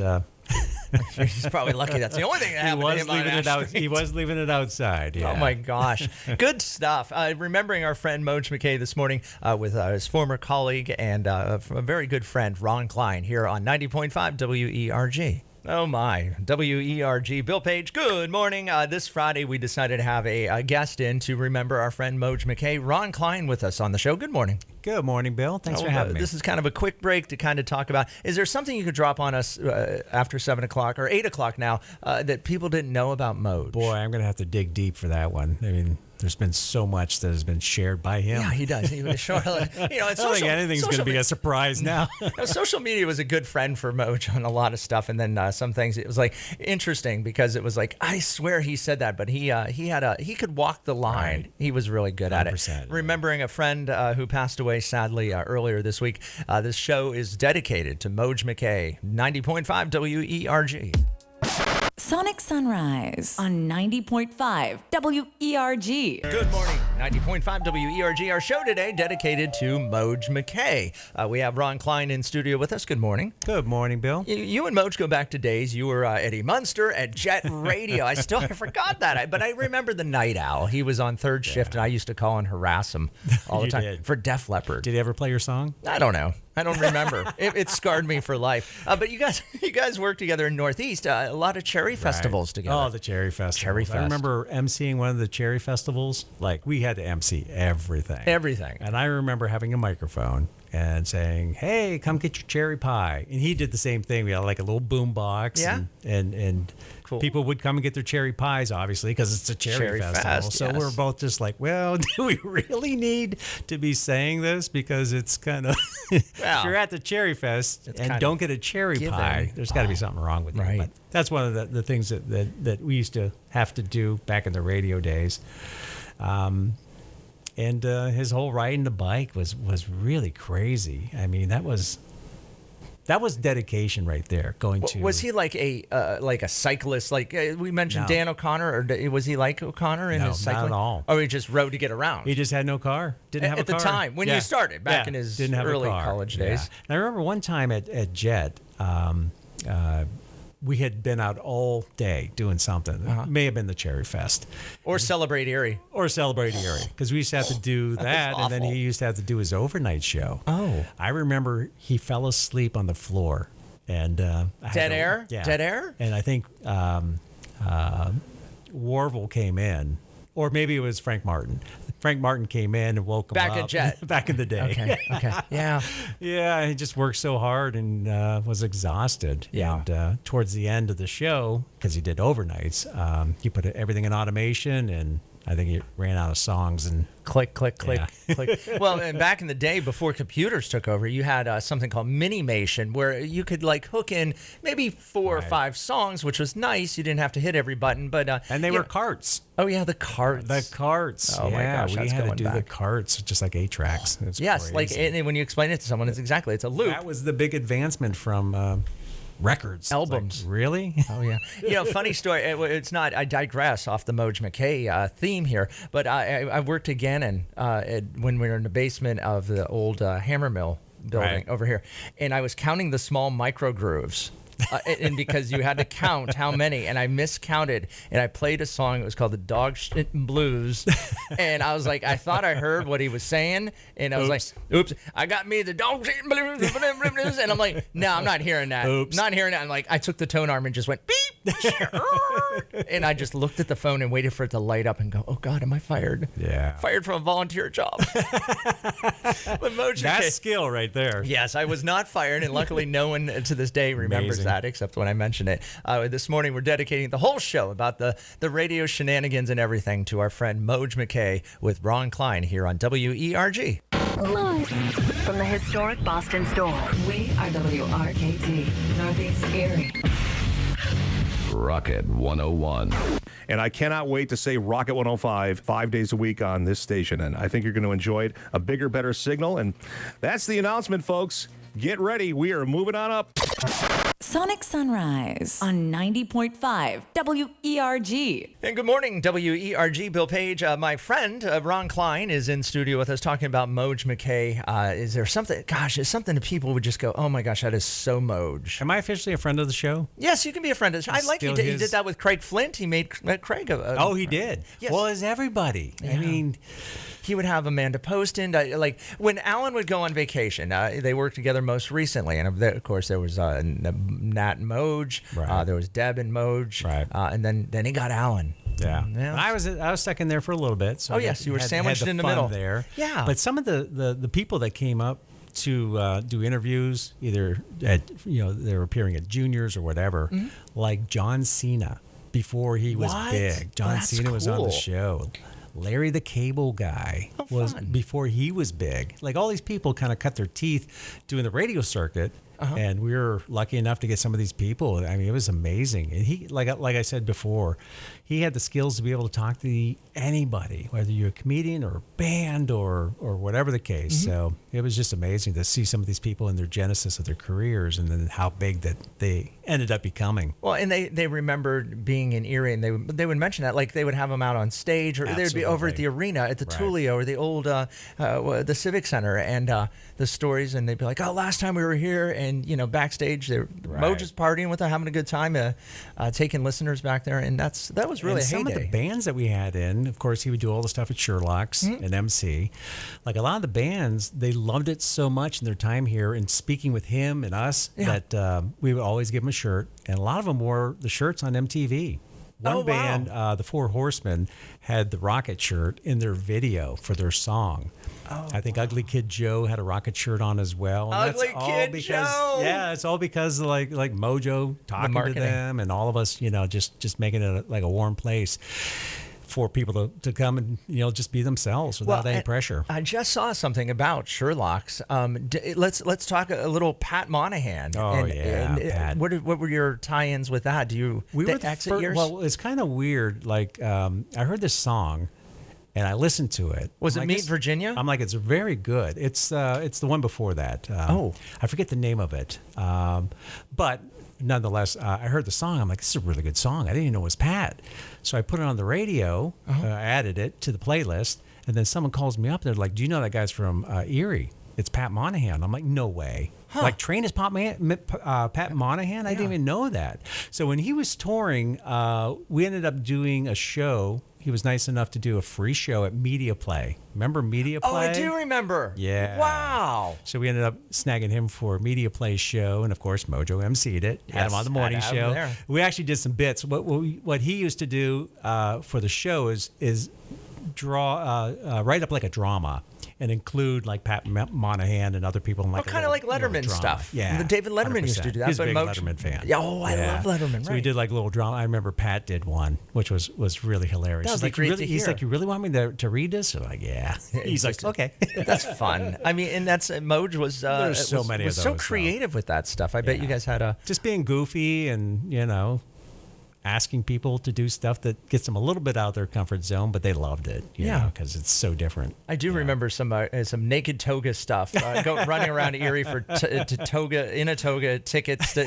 he's probably lucky. That's the only thing that happened to him on Ash Street. He was leaving it outside. Yeah. Oh my gosh, good stuff. Remembering our friend Mojo McKay this morning with his former colleague and a very good friend Ron Kline here on 90.5 WERG. Oh my, WERG. Bill Page, good morning. This Friday we decided to have a guest in to remember our friend Mojo McKay. Ron Kline with us on the show. Good morning. Good morning, Bill. Thanks for having me. This is kind of a quick break to kind of talk about, is there something you could drop on us after 7 o'clock or 8 o'clock now that people didn't know about Mojo? Boy, I'm going to have to dig deep for that one. I mean, there's been so much that has been shared by him. Yeah, he does. Even Charlotte. I don't think anything's going to be a surprise now. Social media was a good friend for Mojo on a lot of stuff, and then some things. It was like interesting because it was like I swear he said that, but he could walk the line. Right. He was really good at it. Remembering a friend who passed away sadly earlier this week. This show is dedicated to Mojo McKay, 90.5 WERG. Sonic Sunrise on 90.5 WERG. Good morning, 90.5 WERG. Our show today dedicated to Mojo McKay. We have Ron Kline in studio with us. Good morning. Good morning, Bill. You and Mojo go back to days. You were Eddie Munster at Jet Radio. I forgot that, but I remember the Night Owl. He was on third shift, and I used to call and harass him all the time for Def Leppard. Did he ever play your song? I don't know. I don't remember. It scarred me for life. But you guys work together in Northeast. A lot of cherry festivals together. Oh, the cherry festival. Cherry Fest. I remember emceeing one of the cherry festivals. Like, we had to MC everything. Everything. And I remember having a microphone and saying, "Hey, come get your cherry pie." And he did the same thing. We had like a little boom box. Yeah. And cool. People would come and get their cherry pies, obviously, because it's a cherry festival. Fest, so yes. we're both just like, well, do we really need to be saying this? Because it's kind of, if you're at the cherry fest and don't get a cherry pie, there's got to be something wrong with you. Right. But that's one of the things that we used to have to do back in the radio days. And his whole riding the bike was really crazy. I mean, that was dedication right there. Was he like a cyclist? Like we mentioned Dan O'Connor, or was he like O'Onnor in his cycling? Not at all. Or he just rode to get around? He just had no car. Didn't have a car. At the time when you started, back in his early college days. And I remember one time at Jet, we had been out all day doing something. It may have been the Cherry Fest. Or Celebrate Erie. Because we used to have to do that, and then he used to have to do his overnight show. Oh. I remember he fell asleep on the floor. And Dead air? Yeah. Dead air? And I think Warvel came in, or maybe it was Frank Martin. Frank Martin came in and woke him up. Back at Jet. Back in the day. Okay. Yeah. Yeah, he just worked so hard and was exhausted. Yeah. And towards the end of the show, because he did overnights, he put everything in automation, and I think he ran out of songs and click. Well, and back in the day before computers took over, you had something called Minimation, where you could like hook in maybe 4 or 5 songs, which was nice. You didn't have to hit every button, but and they were carts. Oh yeah, the carts. Oh my gosh, we had to do the carts just like 8-tracks. Yes, crazy. and when you explain it to someone, it's a loop. That was the big advancement from records, albums. Like, really? Oh yeah. Funny story. It's not. I digress off the Mojo McKay theme here, but I worked again and when we were in the basement of the old hammer mill building over here, and I was counting the small micro grooves. And because you had to count how many, and I miscounted, and I played a song. It was called the Dog Shit Blues, and I was like, I thought I heard what he was saying, and I was like, "Oops, I got me the Dog Shit Blues," and I'm like, "No, I'm not hearing that. Oops. Not hearing that." I'm like, I took the tone arm and just went beep, and I just looked at the phone and waited for it to light up and go, "Oh God, am I fired? Yeah, fired from a volunteer job." But Mojo, that's skill right there. Yes, I was not fired, and luckily no one to this day remembers that, except when I mention it. This morning, we're dedicating the whole show about the radio shenanigans and everything to our friend Mojo McKay with Ron Kline here on WERG. Live from the historic Boston store, we are WRKT, Northeast Erie. Rocket 101. And I cannot wait to say Rocket 105 5 days a week on this station. And I think you're going to enjoy it. A bigger, better signal. And that's the announcement, folks. Get ready. We are moving on up. Sonic Sunrise on 90.5 WERG. And good morning, WERG. Bill Page, my friend Ron Kline is in studio with us talking about Mojo McKay. Is there something, is something that people would just go, oh my gosh, that is so Mojo. Am I officially a friend of the show? Yes, you can be a friend of the show. I like he did that with Craig Flint. He made Craig a he did? Yes. Well, as everybody. Yeah. I mean, he would have Amanda Poston. Like when Alan would go on vacation, they worked together most recently. And of course, there was Nat and Mojo. Right. There was Deb and Mojo. Right. And then he got Alan. Yeah. I was stuck in there for a little bit. So you were sandwiched in the fun middle there. Yeah. But some of the people that came up to do interviews, either at they were appearing at juniors or whatever, like John Cena before he was big. John Cena was on the show. Larry the Cable Guy was before he was big. Like all these people kind of cut their teeth doing the radio circuit. And we were lucky enough to get some of these people. I mean, it was amazing. And he, like I said before, he had the skills to be able to talk to anybody, whether you're a comedian or a band or whatever the case. So it was just amazing to see some of these people in their genesis of their careers and then how big that they ended up becoming. Well, and they remembered being in Erie, and they would mention that, like they would have them out on stage, or they would be over at the arena at the Tullio or the old the Civic Center, and the stories, and they'd be like, oh, last time we were here, and backstage Mojo's partying with them, having a good time, taking listeners back there, and that was really a heyday. Some of the bands that we had in, of course, he would do all the stuff at Sherlock's and MC. Like a lot of the bands, they loved it so much in their time here and speaking with him and us that we would always give them a shirt, and a lot of them wore the shirts on MTV. One band, the Four Horsemen, had the Rocket shirt in their video for their song. I think Ugly Kid Joe had a Rocket shirt on as well. And Ugly Kid Joe! Yeah, it's all because of like Mojo talking to them and all of us, just making it like a warm place for people to come and just be themselves without any pressure. I just saw something about Sherlock's. Let's talk a little Pat Monahan. Pat. What were your tie-ins with that? We were exit years? Well, it's kind of weird. Like I heard this song, and I listened to it. Was it Meet Virginia? I'm like, it's very good. It's the one before that. I forget the name of it, but. Nonetheless, I heard the song. I'm like, this is a really good song. I didn't even know it was Pat. So I put it on the radio, added it to the playlist, and then someone calls me up. They're like, do you know that guy's from Erie? It's Pat Monahan. I'm like, no way. Like, train is Pat Monahan? I didn't even know that. So when he was touring, we ended up doing a show. He was nice enough to do a free show at Media Play. Remember Media Play? Oh, I do remember. Yeah. Wow. So we ended up snagging him for a Media Play show, and of course Mojo emceed it. Had him on the morning show. We actually did some bits. What he used to do for the show is draw write up like a drama. And include like Pat Monahan and other people in like kind of like Letterman stuff. Yeah, David Letterman 100%. used to do that. He's a big Letterman fan. Yeah, I love Letterman. So we did like little drama. I remember Pat did one, which was really hilarious. That would be great to hear. He's like, you really want me to read this? I'm like, yeah. He's like, okay. That's fun. I mean, and that's Moj was. There's so many of those. So creative with that stuff. I bet you guys had just being goofy and asking people to do stuff that gets them a little bit out of their comfort zone, but they loved it, because it's so different. I do remember some naked toga stuff, running around Erie for toga tickets.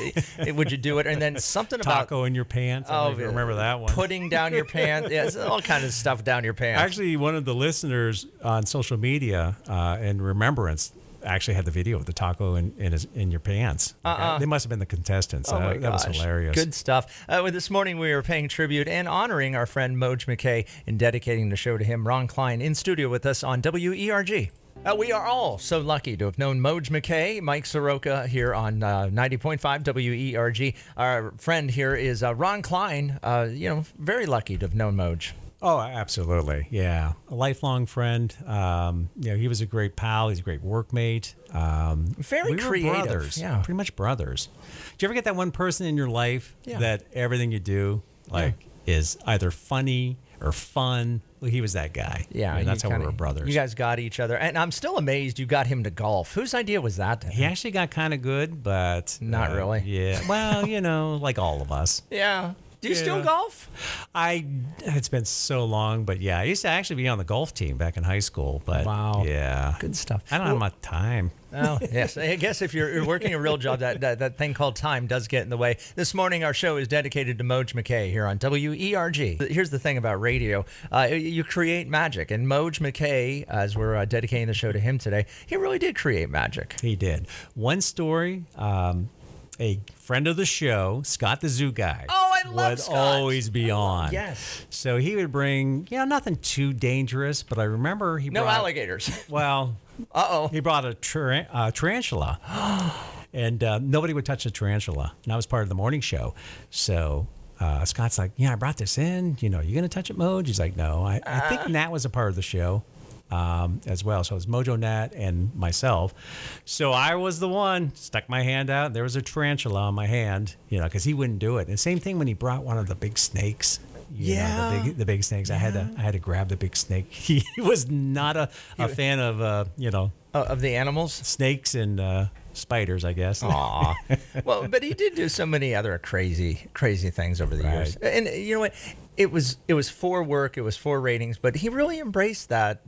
Would you do it? And then something about taco in your pants. I don't remember that one. Putting down your pants. Yeah, all kinds of stuff down your pants. Actually, one of the listeners on social media in remembrance actually had the video of the taco in your pants. They must have been the contestants. That was hilarious. Good stuff. This morning we were paying tribute and honoring our friend Mojo McKay and dedicating the show to him. Ron Kline in studio with us on WERG. We are all so lucky to have known Mojo McKay, Mike Soroka here on 90.5 WERG. Our friend here is Ron Kline. Very lucky to have known Mojo. Oh, absolutely. Yeah. A lifelong friend. He was a great pal. He's a great workmate. Very creative. Brothers. Yeah. Pretty much brothers. Do you ever get that one person in your life that everything you do is either funny or fun? Well, he was that guy. Yeah. That's how we were brothers. You guys got each other. And I'm still amazed you got him to golf. Whose idea was that? He actually got kind of good, but... Not really. Yeah. Well, like all of us. Yeah. Do you still golf? It's been so long, but I used to actually be on the golf team back in high school. But wow, yeah, good stuff. I don't have much time. Oh, yes. I guess if you're working a real job, that thing called time does get in the way. This morning, our show is dedicated to Mojo McKay here on WERG. Here's the thing about radio. You create magic. And Mojo McKay, as we're dedicating the show to him today, he really did create magic. He did. One story, a friend of the show, Scott the Zoo Guy, would always be on. Yes. So he would bring, nothing too dangerous, but I remember he brought... No alligators. Well... He brought a tarantula, and nobody would touch the tarantula. And that was part of the morning show. So Scott's like, I brought this in. You going to touch it, Moj? He's like, no. I think Nat was a part of the show as well. So it was Mojo, Nat, and myself. So I was the one, stuck my hand out. There was a tarantula on my hand, because he wouldn't do it. And same thing when he brought one of the big snakes. You know, the big snakes. I had to grab the big snake. He was not a fan of of the animals, snakes and spiders, I guess. Aw. Well, but he did do so many other crazy things over the years. And you know what? It was for work. It was for ratings. But he really embraced that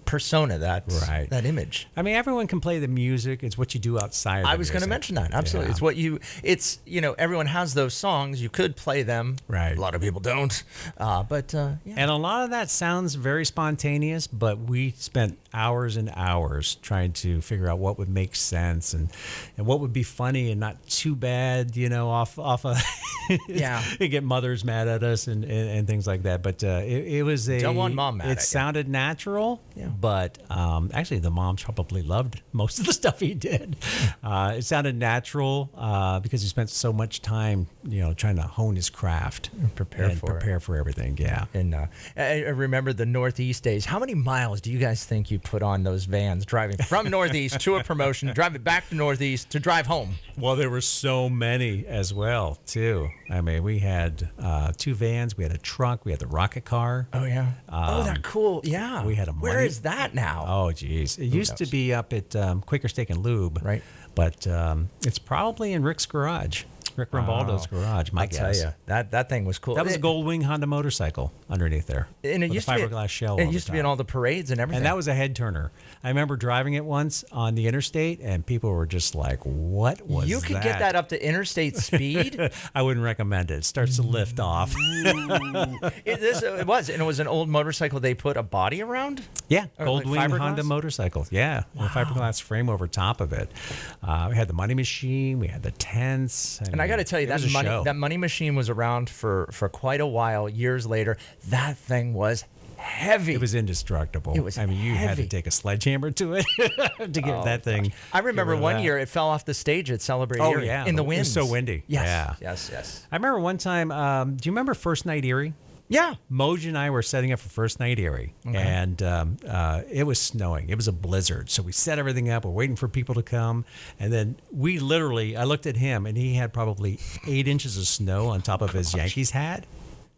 persona, that image. I mean, everyone can play the music. It's what you do outside. I was going to mention that. Absolutely. Yeah. It's everyone has those songs. You could play them. Right. A lot of people don't. But And a lot of that sounds very spontaneous, but we spent hours and hours trying to figure out what would make sense and what would be funny and not too bad, off of you get mothers mad at us and things like that. But it was don't want mom mad at you. It sounded natural. Yeah. But actually, the moms probably loved most of the stuff he did. It sounded natural because he spent so much time, trying to hone his craft and prepare for everything. Yeah. And I remember the Northeast days. How many miles do you guys think you put on those vans driving from Northeast to a promotion, driving back to Northeast to drive home? Well, there were so many as well, too. I mean, we had 2 vans. We had a truck. We had the rocket car. Oh, yeah. That cool. Yeah. We had a Where is that now? Oh, geez. It used to be up at Quaker Steak and Lube. Right. But it's probably in Rick's garage. Rick Rambaldo's garage, my guess. I'll tell you, that thing was cool. That was a Gold Wing Honda motorcycle underneath there. And it used a to fiberglass shell. It used to be in all the parades and everything. And that was a head turner. I remember driving it once on the interstate, and people were just like, "What was that?" You could get that up to interstate speed. I wouldn't recommend it. It starts to lift off. It was an old motorcycle they put a body around? Yeah, Or Gold like Wing fiberglass? Honda motorcycle. Yeah, with a fiberglass frame over top of it. We had the money machine. We had the tents. And I got to tell you, that money machine was around for quite a while. Years later, that thing was heavy. It was indestructible. It was you had to heavy. take a sledgehammer to it to get that thing. I remember one year it fell off the stage at Celebrate Erie. Yeah, in the wind. wind. It was so windy. Yes. Yeah. Yes. I remember one time. Do you remember First Night Erie? Yeah. Moj and I were setting up for First Night Erie, and it was snowing. It was a blizzard. So we set everything up. We're waiting for people to come. And then I looked at him, and he had probably 8 inches of snow on top of his Yankees hat.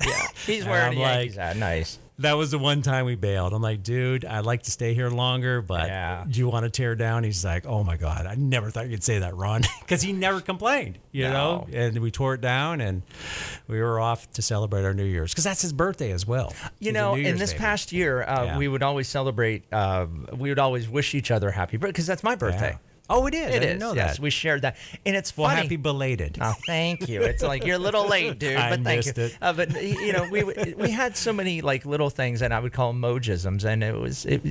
Yeah. He's wearing a Yankees hat. Nice. That was the one time we bailed. I'm like, dude, I'd like to stay here longer, but do you want to tear down? He's like, oh my God, I never thought you'd say that, Ron, because he never complained, you know? And we tore it down, and we were off to celebrate our New Year's, because that's his birthday as well. In this past year, we would always celebrate, we would always wish each other happy birthday, because that's my birthday. Yeah. Oh, it is. I didn't know that. Yes, we shared that, and it's well, funny. Happy belated. Oh, thank you. It's like you're a little late, dude, but thank you. It. But we had so many like little things, and I would call them Mojisms, and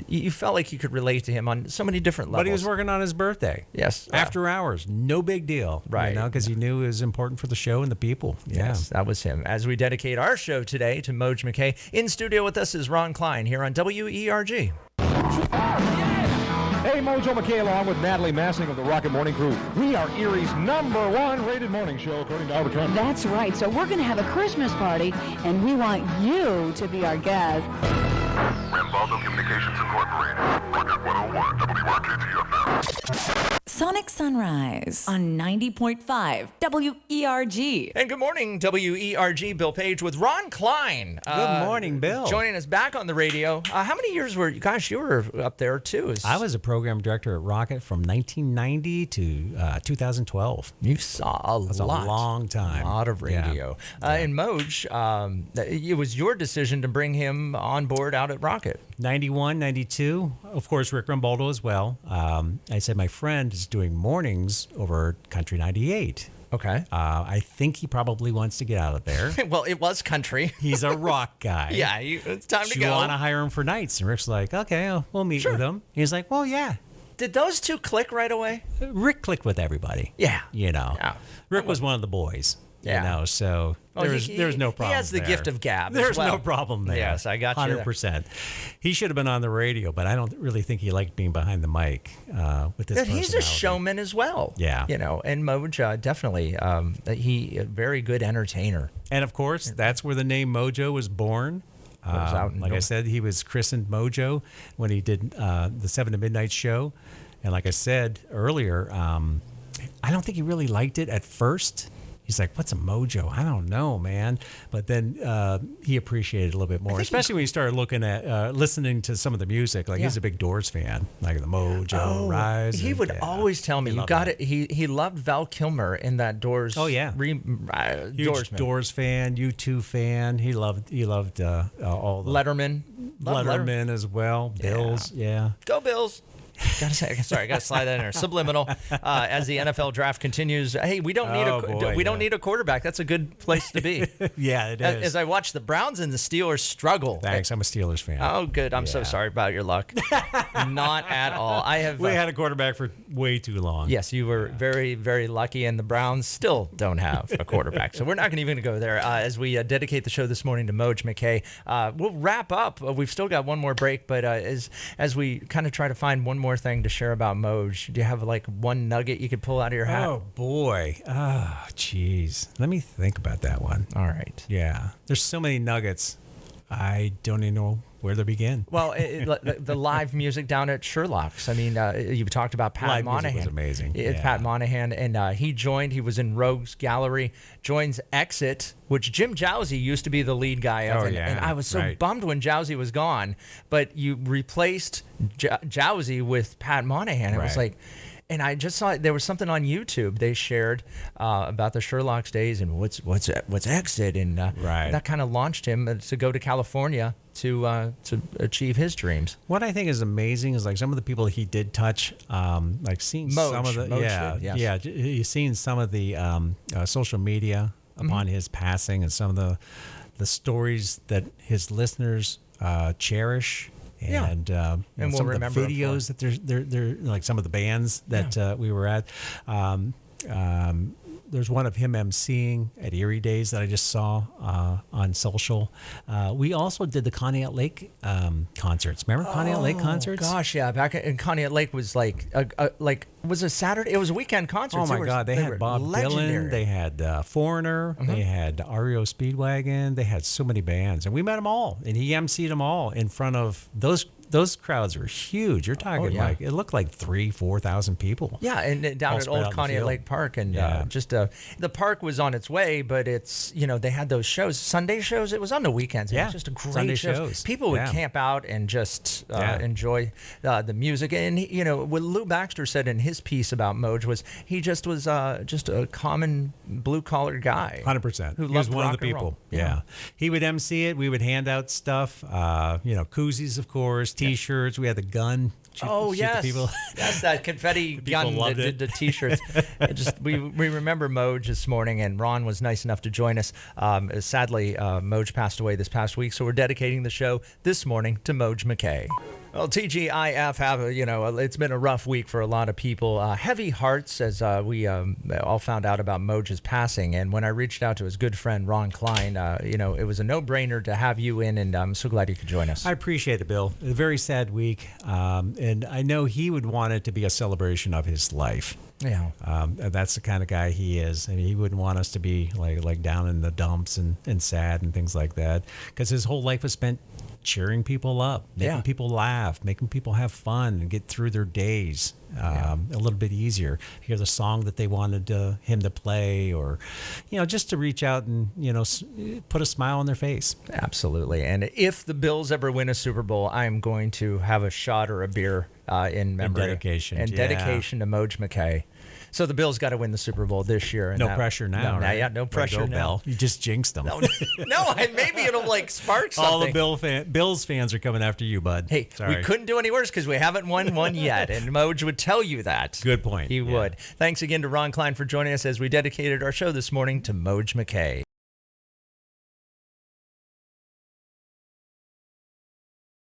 you felt like you could relate to him on so many different levels. But he was working on his birthday. Yes, after hours, no big deal, right? Because he knew it was important for the show and the people. Yes, that was him. As we dedicate our show today to Mojo McKay, in studio with us is Ron Kline here on WERG. Hey, Mojo McKay along with Natalie Massing of the Rocket Morning Crew. We are Erie's #1 rated morning show, according to Albert Trump. That's right. So we're going to have a Christmas party, and we want you to be our guest. Rambaldo Communications Incorporated. Rocket 101, WRKT FM. Sonic Sunrise on 90.5 WERG. And good morning, WERG. Bill Page with Ron Kline. Good morning, Bill. Joining us back on the radio. How many years were you? Gosh, you were up there too. I was a program director at Rocket from 1990 to 2012. You saw a lot. That's a long time. A lot of radio. And Moj, it was your decision to bring him on board out at Rocket. 91, 92, of course, Rick Rambaldo as well. I said my friend is doing mornings over Country 98. Okay. I think he probably wants to get out of there. Well, it was country. He's a rock guy. Yeah, it's time to go. You want to hire him for nights? And Rick's like, okay, we'll meet with him. He's like, well, yeah. Did those two click right away? Rick clicked with everybody. Yeah. Yeah. Rick was one of the boys. Yeah. So there's no problem. He has the there. gift of gab. There's as well. no problem there. Yes, I got 100%. He should have been on the radio, but I don't really think he liked being behind the mic with this. He's a showman as well. Yeah. And Mojo definitely he a very good entertainer. And of course, that's where the name Mojo was born. Like I said, he was christened Mojo when he did the 7 to Midnight show. And like I said earlier, I don't think he really liked it at first. He's like, what's a mojo? I don't know, man. But then he appreciated it a little bit more, especially when he started looking at, listening to some of the music. Like he's a big Doors fan, like the Mojo, Rise. He would always tell me, you got it. He loved Val Kilmer in that Doors. Oh, yeah. Huge Doors fan, U2 fan. He loved all the Letterman as well. Bills, yeah. Go Bills. Gotta say, sorry, I gotta slide that in there. Subliminal. As the NFL draft continues, hey, we don't need a quarterback. That's a good place to be. Yeah, it is. As I watch the Browns and the Steelers struggle. Thanks, I'm a Steelers fan. Oh, good. I'm so sorry about your luck. Not at all. We had a quarterback for way too long. Yes, you were very, very lucky, and the Browns still don't have a quarterback. So we're not even going to go there. As we dedicate the show this morning to Mojo McKay, we'll wrap up. We've still got one more break, but as we kind of try to find one more thing to share about Mojo, do you have like one nugget you could pull out of your hat? Oh boy, jeez. Let me think about that one. All right. Yeah, there's so many nuggets. I don't even know where to begin. Well, the live music down at Sherlock's. I mean, you talked about Pat live Monahan. Music was amazing. It's Pat Monahan, and he was in Rogue's Gallery, joins Exit, which Jim Jowsey used to be the lead guy of. And I was so bummed when Jowsey was gone, but you replaced Jowsey with Pat Monahan. It was like... And I just saw there was something on YouTube they shared about the Sherlock's days and what's Exit, and that kind of launched him to go to California to achieve his dreams. What I think is amazing is like some of the people he did touch, like seeing some of the he's seen some of the social media upon his passing and some of the stories that his listeners cherish. And we'll some of the videos that they're like some of the bands that we were at. There's one of him emceeing at Erie Days that I just saw on social. We also did the Conneaut Lake concerts. Remember Conneaut Lake concerts? Gosh, yeah. Back in Conneaut Lake was like was a Saturday. It was a weekend concert. Oh my God! They had Bob Dylan. They had Foreigner. They had REO Speedwagon. They had so many bands, and we met them all. And he emceed them all in front of those. Those crowds were huge. You're talking like it looked like 3,000-4,000 people. Yeah, and down at Old Conneaut Lake Park, and the park was on its way, but it's they had those shows, Sunday shows. It was on the weekends. It was just a great Sunday shows. People would camp out and just enjoy the music. And what Lou Baxter said in his piece about Mojo was he just was just a common blue collar guy. 100%. Who he was loved one of rock the and people. roll. Yeah, he would MC it. We would hand out stuff. Koozies, of course. T-shirts. We had the gun. Shoot the people. Yes, that confetti gun. The T-shirts. We remember Mojo this morning, and Ron was nice enough to join us. Sadly, Mojo passed away this past week, so we're dedicating the show this morning to Mojo McKay. Well, TGIF it's been a rough week for a lot of people. Heavy hearts as we all found out about Mojo's passing. And when I reached out to his good friend Ron Kline, it was a no-brainer to have you in, and I'm so glad you could join us. I appreciate it, Bill. A very sad week, and I know he would want it to be a celebration of his life. Yeah, that's the kind of guy he is. I mean, he wouldn't want us to be like down in the dumps and sad and things like that, because his whole life was spent cheering people up, making people laugh, making people have fun and get through their days a little bit easier. Hear the song that they wanted him to play, or just to reach out and put a smile on their face. Absolutely. And if the Bills ever win a Super Bowl, I'm going to have a shot or a beer in memory dedication to Mojo McKay. So the Bills got to win the Super Bowl this year. And no pressure now. No pressure now. Bell. You just jinxed them. No, maybe it'll spark something. All the Bills fans are coming after you, bud. Hey, we couldn't do any worse because we haven't won one yet, and Mojo would tell you that. Good point. He would. Thanks again to Ron Kline for joining us as we dedicated our show this morning to Mojo McKay.